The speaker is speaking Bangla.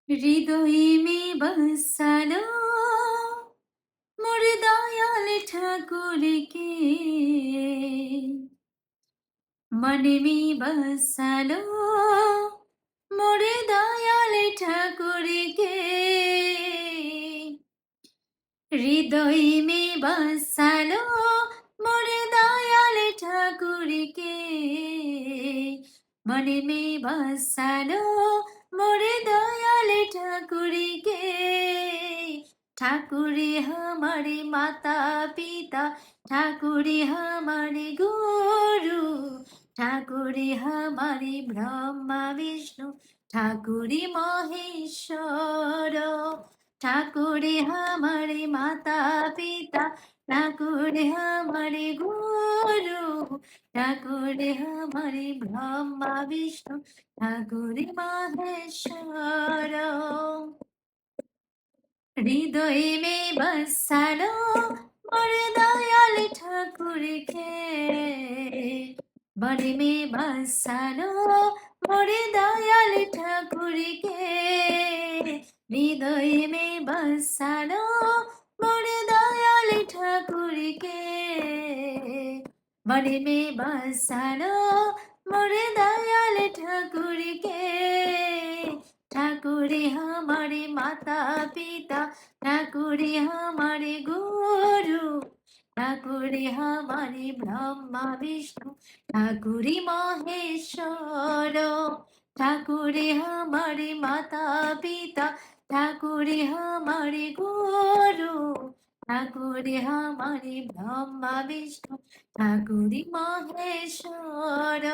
হৃদয়ে মে বসালো মোর দয়াল ঠাকুরকে, মনে মে বসালো মোর দয়াল ঠাকুরকে, হৃদয়ে মে বসালো মোর দয়াল ঠাকুরকে, মনে মে বসালো মোর দয়াল ঠাকুরকে। ঠাকুরে हमारे माता पिता, ঠাকুরে हमारे गुरु, ঠাকুরে हमारे ब्रह्मा विष्णु, ঠাকুরে महेश्वर। ঠাকুরে हमारे माता पिता, ঠাকুরে हमारे गुरु, ঠাকুরে हमारे ब्रह्मा विष्णु, ঠাকুরে महेश्वर। হৃদয়ে মে বসালো মোর দয়াল ঠাকুরকে, মনে মে বসালো মোর দয়াল ঠাকুরকে, হৃদয়ে মে বসালো মোর দয়াল ঠাকুরকে, মনে মে বসালো মোর দয়াল ঠাকুরকে। ঠাকুরে हमारे माता पिता, ঠাকুরে हमारे गुरु, ঠাকুরে हमारे ब्रह्मा विष्णु, ঠাকুরে महेश्वर। ঠাকুরে हमारे माता पिता, ঠাকুরে हमारे गुरु, ঠাকুরে हमारे ब्रह्मा विष्णु, ঠাকুরে महेश्वर।